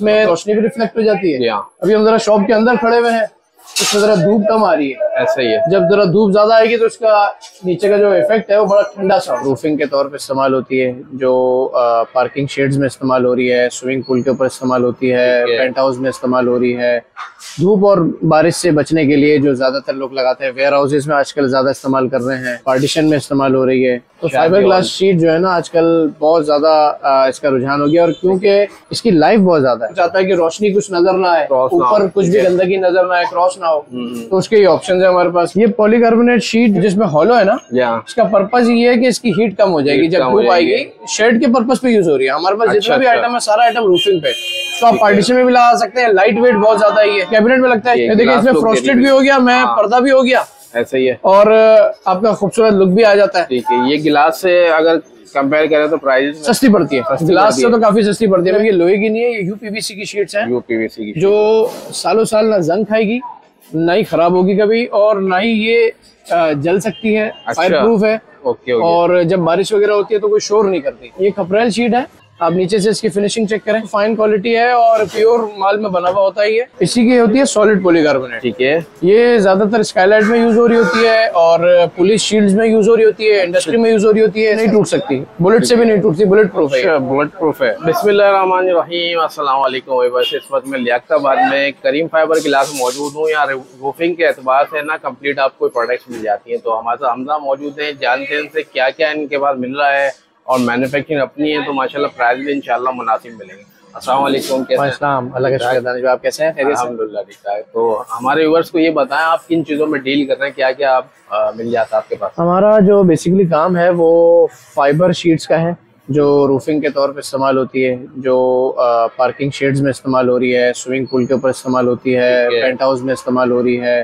में रोशनी भी रिफ्लेक्ट हो जाती है। अभी हम जरा शॉप के अंदर खड़े हुए हैं, इसमें जरा धूप कम आ रही है। ऐसा ही है, जब जरा धूप ज्यादा आएगी तो इसका नीचे का जो इफेक्ट है वो बड़ा ठंडा सा रूफिंग के तौर पे इस्तेमाल होती है, जो पार्किंग शेड्स में इस्तेमाल हो रही है, स्विमिंग पूल के ऊपर इस्तेमाल होती है, पेंट हाउस में इस्तेमाल हो रही है। धूप और बारिश से बचने के लिए जो ज्यादातर लोग लगाते हैं, वेयर हाउसेज में आजकल ज्यादा इस्तेमाल कर रहे हैं, पार्टीशन में इस्तेमाल हो रही है। तो फाइबर ग्लास शीट जो है ना आजकल बहुत ज्यादा इसका रुझान हो गया, और क्योंकि इसकी लाइफ बहुत ज्यादा है, चाहता है कि रोशनी कुछ नजर ना आए, ऊपर कुछ भी गंदगी नजर ना आए, क्रॉस ना हो, तो उसके ये ऑप्शन है हमारे पास। ये पॉलीकार्बोनेट शीट जिसमें हॉलो है ना, इसका पर्पज ये है कि इसकी हीट कम हो जाएगी जब धूप आएगी। शेड के पर्पज पे यूज हो रही है हमारे पास। जितना भी आइटम है सारा आइटम रूफिंग पे, तो आप पार्टीशन में भी लगा सकते हैं। लाइट वेट बहुत ज्यादा है, कैबिनेट में लगता है। देखिए इसमें फ्रोस्टेड भी हो गया, मैं पर्दा भी हो गया, ऐसा ही है, और आपका खूबसूरत लुक भी आ जाता है। ठीक है, ये गिलास से अगर कंपेयर करें तो प्राइस सस्ती पड़ती है, गिलास से तो काफी सस्ती पड़ती है। ये लोहे की नहीं है, ये यूपीवीसी की शीट्स हैं, यूपीवीसी की, जो सालों साल ना जंग खाएगी, ना ही खराब होगी कभी, और ना ही ये जल सकती है। फायर प्रूफ है। और जब बारिश वगैरह होती है तो कोई शोर नहीं करती। ये कपरेल शीट है, आप नीचे से इसकी फिनिशिंग चेक करें, फाइन क्वालिटी है और प्योर माल में बना हुआ होता है। ये इसी की होती है सॉलिड पॉलीकार्बोनेट। ठीक है, ये ज्यादातर स्काईलाइट में यूज हो रही होती है, और पुलिस शील्ड्स में यूज हो रही होती है, इंडस्ट्री में यूज हो रही होती है। नहीं टूट सकती, बुलेट से भी नहीं टूटती, बुलेट प्रूफ है। बुलेट प्रूफ है। बिस्मिल्लाहिर्रहमानिर्रहीम, अस्सलाम वालेकुम। वैसे इस वक्त मैं लियाकताबाद में करीम फाइबर क्लास मौजूद हूँ। यहाँ रूफिंग के एतबार से ना कंप्लीट आपको प्रोडक्ट्स मिल जाती है। तो हमारे साथ हमजा मौजूद है, जानते हैं इनसे क्या क्या इनके पास मिल रहा है, और मैन्युफैक्चरिंग अपनी है तो माशाल्लाह प्राइस भी इंशाल्लाह मुनासिब मिलेंगे। अस्सलाम वालेकुम। अल्लाह का शुक्र दानिश भाई, आप कैसे हैं? अल्हम्दुलिल्लाह ठीक है। तो हमारे व्यूअर्स को ये बताएं आप किन चीज़ों में डील कर रहे हैं, क्या क्या आप मिल जाता है आपके पास? हमारा जो बेसिकली काम है वो फाइबर शीट्स का है, जो रूफिंग के तौर पे इस्तेमाल होती है, जो पार्किंग शेड्स में इस्तेमाल हो रही है, स्विमिंग पूल के ऊपर इस्तेमाल होती है, पेंट हाउस में इस्तेमाल हो रही है।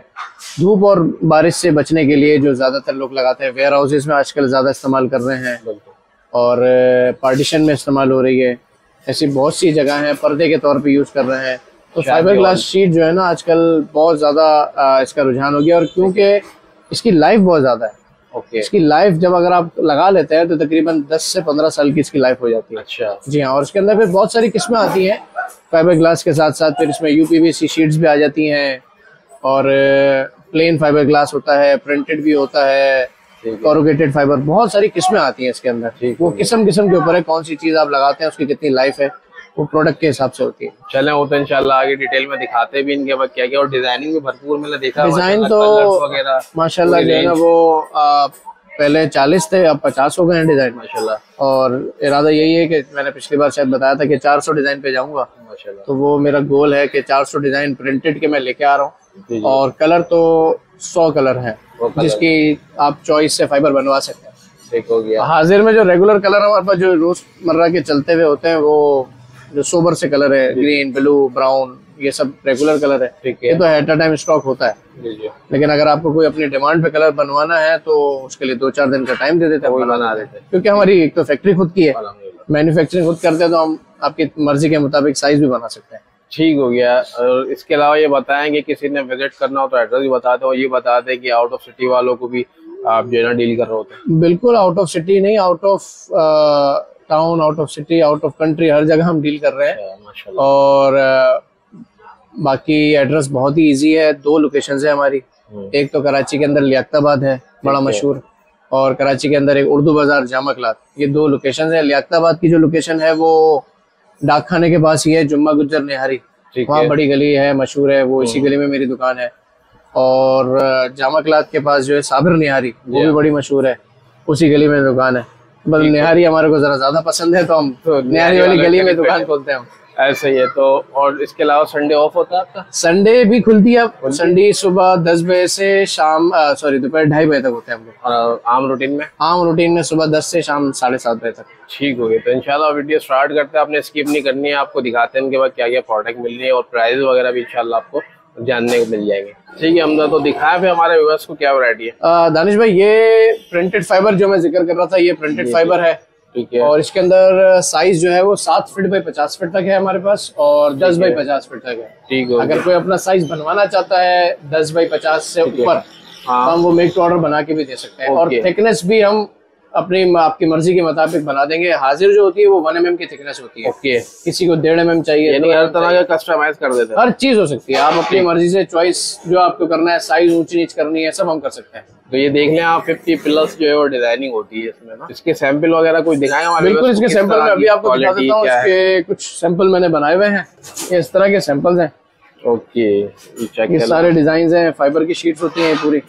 धूप और बारिश से बचने के लिए जो ज्यादातर लोग लगाते हैं, वेयर हाउसेज में आजकल ज्यादा इस्तेमाल कर रहे हैं, और पार्टीशन में इस्तेमाल हो रही है। ऐसी बहुत सी जगह हैं, पर्दे के तौर पे यूज कर रहे हैं। तो फाइबर ग्लास शीट जो है ना आजकल बहुत ज्यादा इसका रुझान हो गया, और क्योंकि इसकी लाइफ बहुत ज्यादा है। इसकी लाइफ जब अगर आप लगा लेते हैं तो तकरीबन 10 से 15 साल की इसकी लाइफ हो जाती है। अच्छा जी हाँ, और इसके अंदर फिर बहुत सारी किस्में आती हैं फाइबर ग्लास के साथ साथ। फिर इसमें यूपीवीसी शीट्स भी आ जाती हैं, और प्लेन फाइबर ग्लास होता है, प्रिंटेड भी होता है, कोरुगेटेड फाइबर, बहुत सारी किस्में आती हैं इसके अंदर। वो किस्म के ऊपर है कौन सी चीज आप लगाते हैं, उसकी कितनी लाइफ है, वो प्रोडक्ट के हिसाब से होती है। चलें वो तो इंशाल्लाह आगे डिटेल में दिखाते भी इनके बाद क्या क्या, और डिजाइनिंग भी भरपूर मैंने देखा। डिजाइन तो माशाल्लाह जो है ना वो पहले 40 थे, अब 50 हो गए हैं डिजाइन माशाल्लाह। और इरादा यही है कि मैंने पिछली बार शायद बताया था कि 400 डिजाइन पे जाऊंगा माशाल्लाह। तो वो मेरा गोल है कि 400 डिजाइन प्रिंटेड के मैं लेके आ रहा हूँ, और कलर तो 100 कलर है जिसकी आप चॉइस से फाइबर बनवा सकते हैं। ठीक हो गया। हाजिर में जो रेगुलर कलर हमारे पास जो रोजमर्रा के चलते हुए होते हैं, वो जो सोबर से कलर है, ग्रीन, ब्लू, ब्राउन, ये सब रेगुलर कलर है। ठीक है, ये तो एट अ टाइम स्टॉक होता है। लेकिन अगर आपको कोई अपनी डिमांड पे कलर बनवाना है तो उसके लिए 2-4 दिन का टाइम दे देते हैं, बना देते हैं। क्योंकि हमारी एक तो फैक्ट्री खुद की है, मैन्युफैक्चरिंग खुद करते हैं, तो हम आपकी मर्जी के मुताबिक साइज भी बना सकते हैं। ठीक हो गया। और इसके अलावा ये बताएं कि किसी ने विजिट करना हो तो एड्रेस भी बताते हो, ये बताते हैं कि आउट ऑफ सिटी वालों को भी आप जो है ना डील कर रहे होते हैं? बिल्कुल, आउट ऑफ सिटी नहीं, out of town, out of city, out of country, हर जगह हम डील कर रहे हैं। और बाकी एड्रेस बहुत ही इजी है। 2 लोकेशंस है हमारी, एक तो कराची के अंदर लियाकताबाद है बड़ा मशहूर, और कराची के अंदर एक उर्दू बाजार जामा क्लास, ये 2 लोकेशंस है। लियाकताबाद की जो लोकेशन है वो डाक खाने के पास ही है, जुम्मा गुज्जर निहारी, वहाँ बड़ी गली है मशहूर है, वो इसी गली में मेरी दुकान है। और जामा क्लास के पास जो है साबिर निहारी, वो भी बड़ी मशहूर है, उसी गली में दुकान है। बस निहारी हमारे को जरा ज्यादा पसंद है तो हम निहारी वाली गली में दुकान खोलते हैं। ऐसे ही है। तो और इसके अलावा संडे ऑफ होता है आपका? संडे भी खुलती है, संडे सुबह 10 बजे से शाम दोपहर 2:30 बजे तक होते हैं हम लोग। और आम रूटीन में सुबह 10 से शाम 7:30 बजे तक। ठीक हो गया। तो इंशाल्लाह वीडियो स्टार्ट करते हैं, आपने स्किप नहीं करनी है, आपको दिखाते हैं इनके बाद क्या क्या प्रोडक्ट मिल रही है, और प्राइस वगैरह भी इंशाल्लाह आपको जानने को मिल जाएंगे। ठीक है हमजा, तो दिखाया फिर हमारे व्यूअर्स को क्या वैरायटी है। दानिश भाई, ये प्रिंटेड फाइबर जो मैं जिक्र कर रहा था, ये प्रिंटेड फाइबर है। ठीक है, और इसके अंदर साइज जो है वो 7 फीट बाई 50 फीट तक है हमारे पास, और 10 बाई 50 फीट तक है। ठीक है, अगर कोई अपना साइज बनवाना चाहता है 10 बाई 50 से ऊपर, तो हम वो मेक टू ऑर्डर बना के भी दे सकते हैं। और थिकनेस भी हम अपनी आपकी मर्जी के मुताबिक बना देंगे। हाजिर जो होती है वो 1 mm की थिकनेस होती है। ओके। किसी को 1.5 mm चाहिए, यानी हर तरह का कस्टमाइज कर देते हैं। हर चीज हो सकती है, आप अपनी मर्जी से चॉइस जो आपको करना है, साइज ऊंची नीच करनी है, सब हम कर सकते हैं। तो ये देख लें आप 50+ जो है वो डिजाइनिंग होती है इसमें ना। इसके सैंपल वगैरह कुछ दिखाएंगे हमारे? बिल्कुल, इसके सैंपल मैं अभी आपको दिखा देता हूँ। इसके कुछ सैंपल मैंने बनाए हुए हैं, ये इस तरह के सैंपल्स हैं। ओके, ये सारे डिजाइन हैं, फाइबर की शीट्स होती हैं पूरी।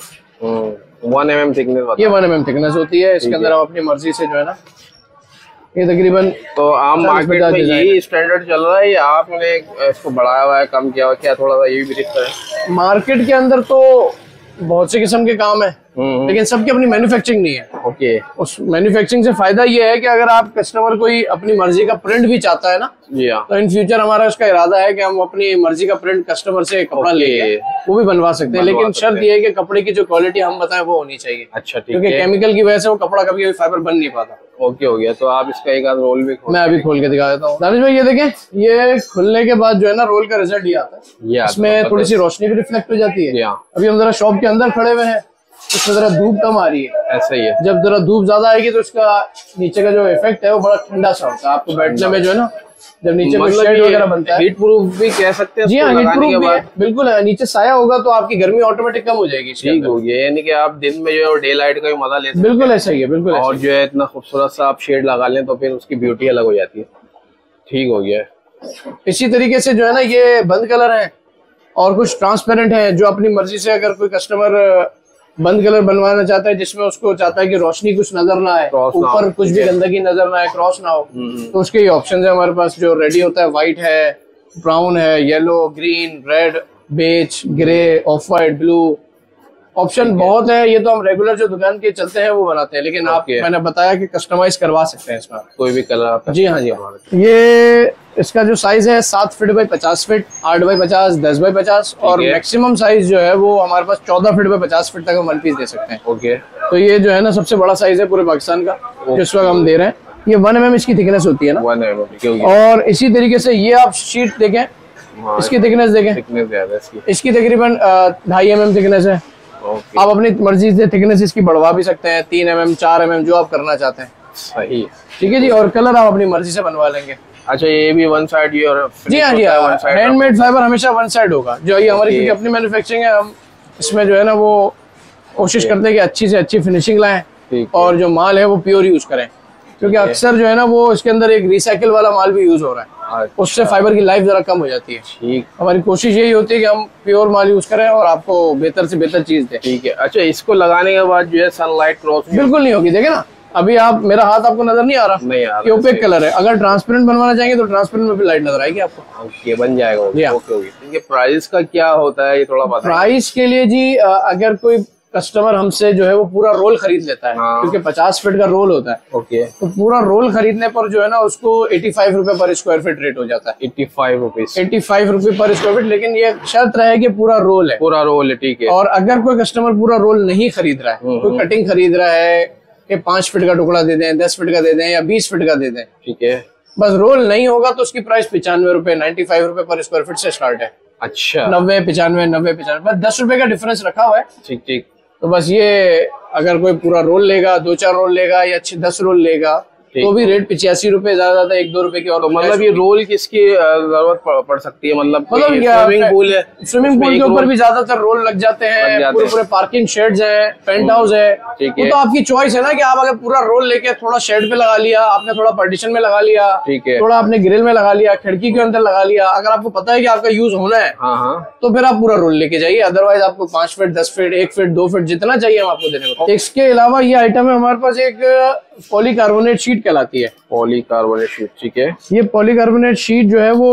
1 mm थिकनेस, ये 1 mm थिकनेस होती है। इसके अंदर आप अपनी मर्जी से जो है ना, ये तकरीबन तो आम मार्केट में यही स्टैंडर्ड चल रहा है या आपने इसको बढ़ाया हुआ है, कम किया हुआ, क्या थोड़ा सा ये भी रिश्ता है? मार्केट के अंदर तो बहुत से किस्म के काम है, लेकिन सबकी अपनी मैन्युफैक्चरिंग नहीं है। ओके। उस मैन्युफैक्चरिंग से फायदा ये है कि अगर आप कस्टमर कोई अपनी मर्जी का प्रिंट भी चाहता है ना, तो इन फ्यूचर हमारा उसका इरादा है कि हम अपनी मर्जी का प्रिंट कस्टमर से कपड़ा लेके वो भी बनवा सकते हैं, लेकिन शर्त ये है कि कपड़े की जो क्वालिटी हम बताएं वो होनी चाहिए। अच्छा, ठीक है। क्योंकि केमिकल की वजह से वो कपड़ा कभी फाइबर बन नहीं पाता। ओके, हो गया। तो आप इसका एक आध रोल भी मैं अभी खोल के दिखा देता हूँ। दानिश भाई ये देखें, ये खुलने के बाद जो है ना रोल का रिजल्ट ये आता है। इसमें थोड़ी सी रोशनी भी रिफ्लेक्ट हो जाती है। अभी हम जरा शॉप के अंदर खड़े हुए हैं, इसमें जरा धूप कम आ रही है। ऐसा ही है। जब जरा धूप ज्यादा आएगी तो इसका नीचे का जो इफेक्ट है वो बड़ा ठंडा सा होता है। आपको बैठने में जो है ना, जब नीचे कोई शेड वगैरह बनता है, हीट प्रूफ भी कह सकते हैं। जी हाँ, हीट प्रूफ भी है, बिल्कुल है। नीचे साया होगा तो आपकी गर्मी ऑटोमेटिक कम हो जाएगी। ठीक हो गया, यानी कि आप दिन में जो है डे लाइट का भी मजा ले सकते हैं। बिल्कुल ऐसा ही है, बिल्कुल। और जो है इतना खूबसूरत सा आप शेड लगा लें तो फिर उसकी ब्यूटी अलग हो जाती है। ठीक हो गया। इसी तरीके से जो है ना, ये बंद कलर है और कुछ ट्रांसपेरेंट है, जो अपनी मर्जी से अगर कोई कस्टमर बंद कलर बनवाना चाहता है, जिसमें उसको चाहता है कि रोशनी कुछ नजर ना आए, ऊपर कुछ भी गंदगी नजर ना आए, क्रॉस ना हो, तो उसके ये ऑप्शन है हमारे पास। जो रेडी होता है, व्हाइट है, ब्राउन है, yellow, green, red, beige, grey, off white, blue, option बहुत है। ये तो हम रेगुलर जो दुकान के चलते हैं वो बनाते हैं, लेकिन आप मैंने बताया कि कस्टमाइज करवा सकते हैं इसमें कोई भी कलर आप। जी हाँ, जी हाँ। ये इसका जो साइज है 7 feet by 50 feet, 8 by 50, 10 by 50 और मैक्सिमम साइज जो है वो हमारे पास 14 फीट बाई 50 फीट तक हम 1 पीस दे सकते हैं। ओके। तो ये जो है ना सबसे बड़ा साइज है पूरे पाकिस्तान का, जिस वक्त हम दे रहे हैं। ये 1 mm इसकी थिकनेस होती है ना, 1 mm। और इसी तरीके से ये आप शीट देखें, इसकी थिकनेस देखें, इसकी तकरीबन 2.5 mm थिकनेस है। आप अपनी मर्जी से थिकनेस इसकी बढ़वा भी सकते हैं, 3 mm, 4 mm, जो आप करना चाहते हैं। सही, ठीक है जी। और कलर आप अपनी मर्जी से बनवा लेंगे। अच्छा, ये भी वन साइड? जी हाँ, जी हाँ। हैंडमेड फाइबर हमेशा वन साइड होगा। जो ये हमारी क्योंकि अपनी मैन्युफैक्चरिंग है, हम इसमें जो है ना वो कोशिश करते हैं कि अच्छी से अच्छी फिनिशिंग लाएं और जो माल है वो प्योर यूज करें, क्योंकि अक्सर जो है ना वो इसके अंदर एक रिसाइकिल वाला माल भी यूज हो रहा है। उससे फाइबर की लाइफ जरा कम हो जाती है। ठीक, हमारी कोशिश यही होती है कि हम प्योर माल यूज करें और आपको बेहतर से बेहतर चीज दें। ठीक है। अच्छा, इसको लगाने के बाद जो है सनलाइट क्रॉस बिल्कुल नहीं होगी। देखे ना, अभी आप मेरा हाथ आपको नजर नहीं आ रहा? नहीं आ रहा। ओपेक कलर है। अगर ट्रांसपेरेंट बनवाना चाहेंगे तो ट्रांसपेरेंट में भी लाइट नजर आएगी आपको। ओके, बन जाएगा। ओके। प्राइस का क्या होता है ये थोड़ा बताइए। प्राइस के लिए जी, अगर कोई कस्टमर हमसे जो है वो पूरा रोल खरीद लेता है, क्योंकि 50 फीट का रोल होता है। ओके। तो पूरा रोल खरीदने पर जो है ना उसको 85 रुपए पर स्क्वायर फीट रेट हो जाता है। 85 रुपीज 85 रुपए पर स्क्वायर फीट, लेकिन ये शर्त रहे कि पूरा रोल है। पूरा रोल है, ठीक है। और अगर कोई कस्टमर पूरा रोल नहीं खरीद रहा है, कोई कटिंग खरीद रहा है कि 5 फीट का टुकड़ा दे दें, 10 फीट का दे दें या 20 फीट का दे दें, ठीक है, बस रोल नहीं होगा तो उसकी प्राइस 95 रुपए, 95 रुपए पर स्क्वायर फीट से स्टार्ट है। अच्छा, 90, 95, 90, 95, बस 10 रुपए का डिफरेंस रखा हुआ है। ठीक ठीक। तो बस ये अगर कोई पूरा रोल लेगा, 2-4 रोल लेगा या 10 रोल लेगा तो भी रेट 85 रुपए, ज्यादा 1-2 रुपए की। और तो मतलब ये रोल किसकी जरूरत पड़ सकती है? मतलब स्विमिंग पूल है, स्विमिंग पूल के ऊपर भी ज्यादातर रोल लग जाते हैं। पूरे पार्किंग शेड्स हैं, पेंट हाउस है, वो तो आपकी चॉइस है ना कि आप अगर पूरा रोल लेके थोड़ा शेड पे लगा लिया आपने, थोड़ा पार्टीशन में लगा लिया, ठीक है, थोड़ा आपने ग्रिल में लगा लिया, खिड़की के अंदर लगा लिया, अगर आपको पता है कि आपका यूज होना है तो फिर आप पूरा रोल लेके जाइए। अदरवाइज आपको 5 फीट, 10 फीट, 1 फीट, 2 फीट जितना चाहिए हम आपको देने को। इसके अलावा ये आइटम है हमारे पास एक पॉलीकार्बोनेट शीट कहलाती है। पॉलीकार्बोनेट शीट, ठीक है। ये पॉलीकार्बोनेट शीट जो है वो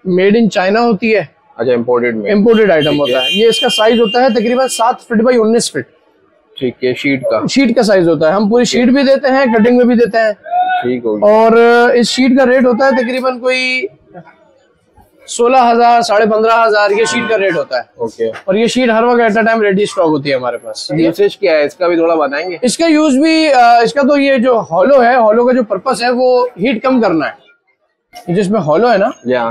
मेड इन चाइना होती है। अच्छा, इम्पोर्टेड आइटम होता है। ये इसका साइज होता है तकरीबन 7 फीट बाई 19 फीट। ठीक है, शीट का साइज होता है। हम पूरी शीट भी देते हैं, कटिंग में भी देते हैं। ठीक हो गया। और इस शीट का रेट होता है तकरीबन कोई 16,000, 15,500 ये शीट का रेट होता है। ओके। और ये शीट हर वक्त at a time ready stock होती है हमारे पास। यूसेज क्या है इसका भी थोड़ा बताएंगे? इसका यूज भी इसका तो ये जो हॉलो है, हॉलो का जो पर्पस है वो हीट कम करना है। जिसमें हॉलो है ना,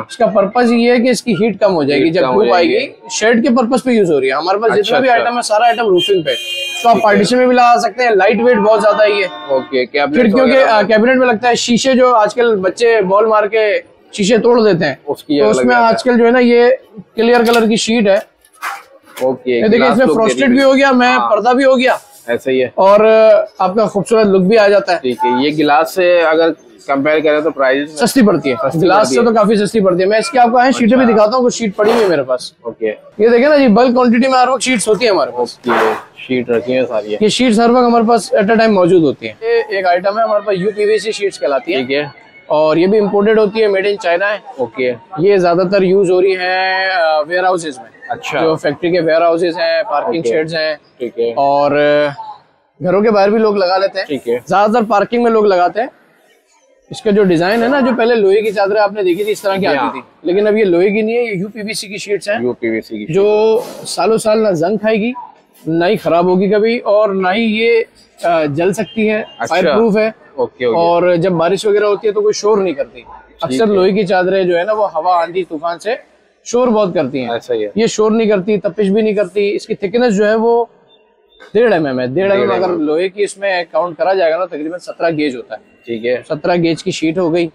इसका पर्पज ये है कि इसकी हीट कम हो जाएगी जब धूप आएगी। शेड के पर्पज पे यूज हो रही है हमारे पास। जितना भी आइटम है सारा आइटम रूफिंग पे, तो आप पार्टीशन में भी लगा सकते हैं। लाइट वेट बहुत ज्यादा है ये। खिड़कियों के कैबिनेट में लगता है। शीशे जो आजकल बच्चे बॉल मार के शीशे तोड़ देते हैं, तो उसमें आजकल जो है ना ये क्लियर कलर की शीट है। देखिए इसमें फ्रॉस्टेड भी हो गया, मैं पर्दा भी हो गया, ऐसा ही है, और आपका खूबसूरत लुक भी आ जाता है। ठीक है। ये गिलास से अगर कंपेयर करें तो प्राइस सस्ती पड़ती है, गिलास से तो काफी सस्ती पड़ती है। मैं इसकी आपको शीटें भी दिखाता हूँ, कुछ शीट पड़ी हुई है मेरे पास। ओके, ये देखे ना जी, बल्क क्वांटिटी में हर वक्त शीट्स होती है हमारे पास। शीट रखी है सारी, ये शीट्स हर वक्त हमारे पास एट अ टाइम मौजूद होती है। ये एक आइटम है हमारे पास, यूपीवीसी शीट्स कहलाती है। ठीक है, और ये भी इम्पोर्टेड होती है, मेड इन चाइना है। ओके, ये ज्यादातर यूज हो रही है वेयर हाउसेज में। अच्छा, जो फैक्ट्री के वेयर हाउसेज हैं, पार्किंग शेड्स हैं। ठीक है, और घरों के बाहर भी लोग लगा लेते हैं। ठीक है, ज्यादातर पार्किंग में लोग लगाते हैं। इसका जो डिजाइन है ना, जो पहले लोहे की चादरें आपने देखी थी इस तरह की आती थी, लेकिन अब ये लोहे की नहीं है, ये यूपीवीसी की शीट्स हैं। यूपीवीसी की, जो सालों साल ना जंग खाएगी, ना ही खराब होगी कभी, और ना ही ये जल सकती है। फायर प्रूफ है। ओके, और जब बारिश वगैरह होती है तो कोई शोर नहीं करती। अक्सर लोहे की चादरें जो है ना वो हवा, आंधी, तूफान से शोर बहुत करती हैं। ऐसा ही है। ये शोर नहीं करती, तपिश भी नहीं करती। इसकी थिकनेस जो है वो 1.5 mm है। 1.5 mm अगर लोहे की इसमें काउंट करा जाएगा ना, तकरीबन 17 गेज होता है। ठीक है, 17 गेज की शीट हो गई।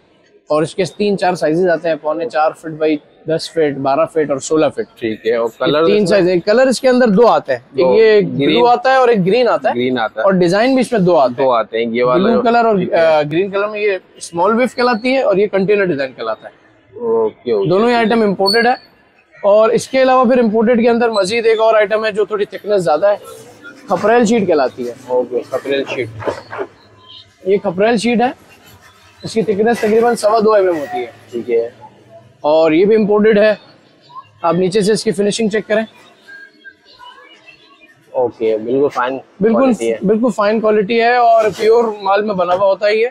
और इसके 3-4 साइजेस आते हैं, 4.25 फीट बाई 10 फीट, 12 फीट और 16 फीट। ठीक है, और कलर 3 साइज है। कलर इसके अंदर 2 आते हैं, एक ये ब्लू आता है और एक ग्रीन आता है। ग्रीन आता है, और डिजाइन भी इसमें 2 आते हैं। ये वाला ब्लू कलर और ग्रीन कलर में ये स्मॉल वेव कहलाती है, और ये कंटेनर डिजाइन कहलाता है। ओके, दोनों ही आइटम इम्पोर्टेड है। और इसके अलावा फिर इम्पोर्टेड के अंदर मजीद एक और आइटम है जो थोड़ी थिकनेस ज्यादा है, खपरेल शीट कहलाती है। ओके, खपरेल शीट। ये खपरेल शीट है, इसकी थिकनेस तकरीबन 2.25 mm होती है। ठीक है, और ये भी इम्पोर्टेड है। आप नीचे से इसकी फिनिशिंग चेक करें। ओके, बिल्कुल फाइन, बिल्कुल फाइन क्वालिटी है, और प्योर माल में बना हुआ होता है ये।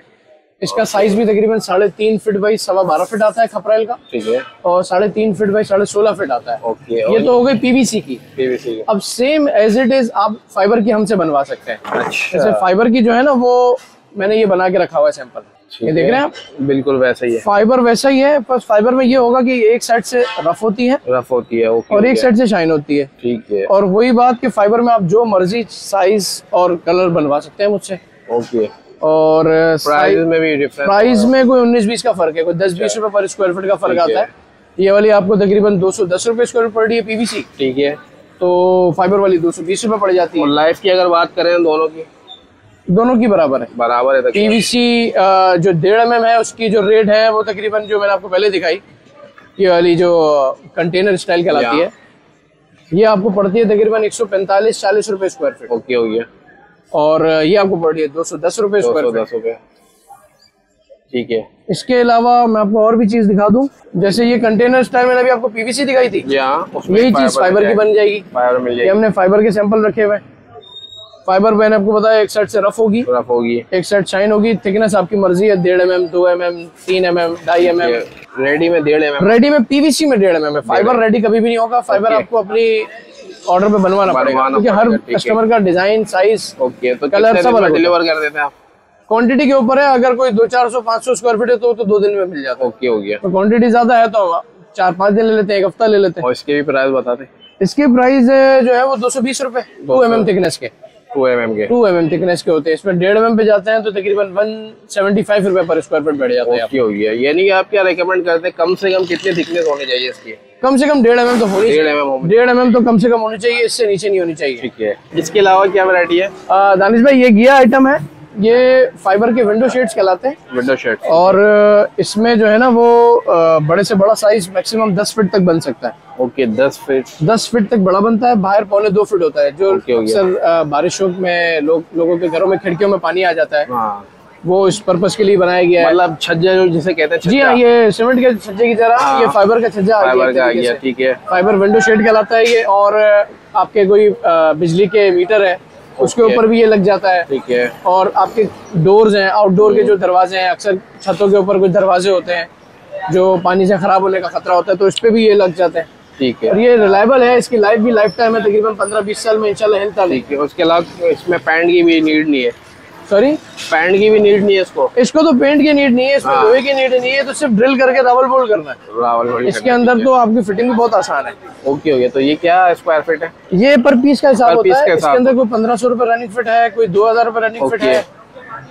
इसका साइज भी तकरीबन 3.5 फीट बाई 12.25 फीट आता है खपरेल का। ठीक है, और 3.5 फीट बाई 16.5 फीट आता है। ओके, ये तो हो गई पीवीसी की। अब सेम एज इट इज आप फाइबर की हमसे बनवा सकते हैं। अच्छा, जैसे फाइबर की जो है ना, वो मैंने ये बना के रखा हुआ है सैंपल। ये देख रहे हैं आप, बिल्कुल वैसा ही है। फाइबर वैसा ही है, बस फाइबर में ये होगा कि एक साइड से रफ होती है, ओके, और एक साइड से शाइन होती है। ठीक है, और वही बात कि फाइबर में आप जो मर्जी साइज और कलर बनवा सकते हैं मुझसे। ओके, और प्राइस में भी डिफरेंस, प्राइस में कोई 19-20 का फर्क है, कोई 10-20 रुपए पर स्क्वायर फीट का फर्क आता है। ये वाली आपको तकरीबन 210 रुपए स्क्वायर फीट पड़ रही है पीवीसी। ठीक है, तो फाइबर वाली 220 रुपए पड़ जाती है। और लाइफ की अगर बात करें दोनों की बराबर है। पीवीसी जो 1.5 mm है, उसकी जो रेट है वो तकरीबन, जो मैंने आपको पहले दिखाई, ये वाली जो कंटेनर स्टाइल कहलाती है, ये आपको पड़ती है तकरीबन 145-40 रुपए स्क्वायर फीट। ओके, हो गया। और ये आपको पड़ रही है 210 रुपए स्क्वायर फीट। ठीक है, इसके अलावा मैं आपको और भी चीज दिखा दूं। जैसे ये कंटेनर स्टाइल मैंने अभी आपको पीवीसी दिखाई थी, यही चीज फाइबर की बन जाएगी। फाइबर मिल जाएगी। हमने फाइबर के सैंपल रखे हुए। फाइबर मैंने आपको बताया, एक साइड से रफ होगी, एक साइड शाइन होगी। थिकनेस आपकी मर्जी है, 1.5 mm, 2 mm, 3 mm, 2.5 mm। Ready में 1.5 mm, रेडी में पीवीसी में 1.5 mm है। फाइबर रेडी कभी भी नहीं होगा। फाइबर आपको अपनी ऑर्डर पे बनवाना पड़ेगा, क्योंकि हर कस्टमर का डिजाइन, साइज, कलर सब अलग डिलीवर कर देते हैं आप। क्वांटिटी के ऊपर है। अगर कोई 200-400-500 स्क्वायर फीट है तो 2 दिन में मिल जाता है। ओके, हो गया। तो क्वांटिटी ज्यादा है तो 4-5 दिन ले लेते हैं, 1 हफ्ता ले लेते हैं। और इसके भी प्राइस बताते हैं। इसके प्राइस जो है वो 220 रुपए 2 mm थिकनेस के। 2 mm थिकनेस के होते हैं। इसमें 1.5 mm पे जाते हैं तो तकरीबन 175 रुपए पर स्क्वायर फीट बैठ जाता है। हो गया। यानी आप क्या रिकमेंड करते हैं, कम से कम कितने थिकनेस होनी चाहिए इसकी? कम से कम 1.5 mm तो होनी चाहिए। 1.5 mm तो कम से कम होनी चाहिए, इससे नीचे नहीं होनी चाहिए। ठीक है। इसके अलावा क्या वैरायटी है? दानिश भाई, ये गिया आइटम है। ये फाइबर के विंडो शेड्स कहलाते हैं। Window shades. और इसमें जो है ना वो बड़े से बड़ा साइज मैक्सिमम 10 फीट तक बन सकता है। ओके, 10 फीट तक बड़ा बनता है। बाहर 2.25 फीट होता है, जो अक्सर बारिशों में लोगों के घरों में खिड़कियों में पानी आ जाता है। वो इस पर्पस के लिए बनाया गया है। मतलब छज्जा जिसे कहते हैं। जी हाँ, ये सीमेंट के छज्जे की तरह ये फाइबर का छज्जा आ गया। ठीक है। फाइबर विंडो शेड कहलाता है ये। और आपके कोई बिजली के मीटर है उसके ऊपर भी ये लग जाता है। ठीक है। और आपके डोर्स हैं, आउटडोर के जो दरवाजे हैं, अक्सर छतों के ऊपर कुछ दरवाजे होते हैं जो पानी से खराब होने का खतरा होता है, तो इस पे भी ये लग जाते हैं। ठीक है। और ये रिलायबल है, इसकी लाइफ भी लाइफ टाइम है, तकरीबन 15-20 साल में इंशाल्लाह हिलता नहीं। उसके अलावा इसमें पैंट की भी नीड नहीं है। सॉरी, पेंट की भी नीड नहीं है इसको? इसको तो पेंट की नीड नहीं है, इसमें लोहे की नीड नहीं है, तो सिर्फ ड्रिल करके रावल बोल्ट करना है। रावल बोल्ट इसके अंदर तो आपकी फिटिंग भी बहुत आसान है। ओके ओके, तो ये क्या स्क्वायर फीट है? ये पर पीस का हिसाब होता है। इसके अंदर कोई 1500 रुपए रनिंग फिट है, कोई 2000 रुपए रनिंग फिट है,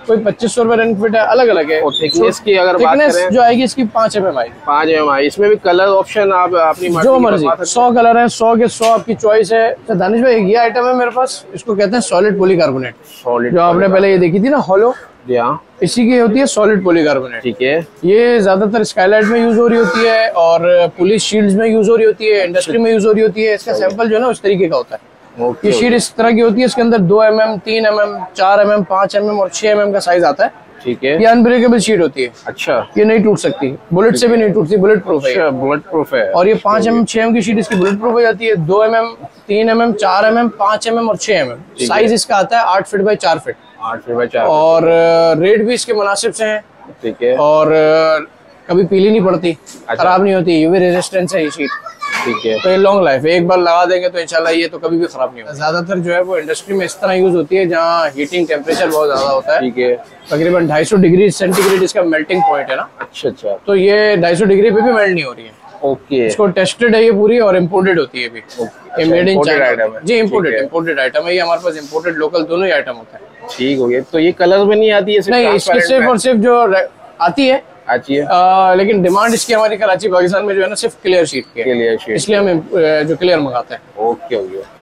कोई 2500 रुपए रनिंग फिट है, अलग अलग है। थिकनेस की अगर बात करें जो आएगी इसकी 5 mm आएगी। 5 mm। इसमें भी कलर ऑप्शन आप अपनी जो मर्जी 100 कलर है, 100 के 100 आपकी चॉइस है। तो दानिश भाई ये आइटम है मेरे पास, इसको कहते हैं सॉलिड पॉलीकार्बोनेट। जो आपने पहले ये देखी थी ना हॉलो, इसी की होती है सॉलिड पॉलीकार्बोनेट। ठीक है, ये ज्यादातर स्काईलाइट में यूज हो रही होती है और पुलिस शील्ड्स में यूज हो रही होती है, इंडस्ट्री में यूज हो रही होती है। इसका सैंपल जो है ना उस तरीके का होता है। ये शीट इस तरह की होती है, इसके अंदर 2 mm, 3 mm, 4 mm, 5 mm और 6 mm का साइज आता है। ठीक है, ये अनब्रेकेबल शीट होती है। अच्छा, ये नहीं टूट सकती, बुलेट से भी नहीं टूटती, बुलेट प्रूफ है। बुलेट प्रूफ है। और ये 5 mm, 6 mm की शीट इसकी बुलेट प्रूफ हो जाती है। 2 mm, 3 mm, 4 mm, 5 mm और 6 mm साइज इसका आता है। 8 feet by 4 feet. 8 feet by 4। और रेट भी इसके मुनासिब से है। ठीक है, और कभी पीली नहीं पड़ती, खराब नहीं होती, यूवी रेजिस्टेंस है ये शीट। ठीक है, तो ये लॉन्ग लाइफ है, एक बार लगा देंगे तो इंशाल्लाह ये तो कभी भी खराब नहीं होगा। ज्यादातर जो है वो इंडस्ट्री में इस तरह यूज होती है जहाँ हीटिंग टेम्परेचर बहुत ज्यादा होता है। ठीक है, तकरीबन 250 डिग्री सेंटीग्रेड इसका मेल्टिंग पॉइंट है ना। अच्छा अच्छा, तो ये 250 डिग्री पे भी मेल्ट नहीं हो रही है। ओके, इसको टेस्टेड है ये पूरी और इम्पोर्टेड होती है। ये मेड इन चाइना जी, इम्पोर्टेड आइटम है ये। हमारे पास इम्पोर्टेड लोकल दोनों ही आइटम होता है। ठीक हो गया, तो ये कलर में नहीं आती है? नहीं, इसकी सिर्फ और सिर्फ जो आती है लेकिन डिमांड इसकी हमारी कराची पाकिस्तान में जो है ना सिर्फ क्लियर शीट की है, इसलिए हम जो क्लियर मंगाते हैं। Okay okay.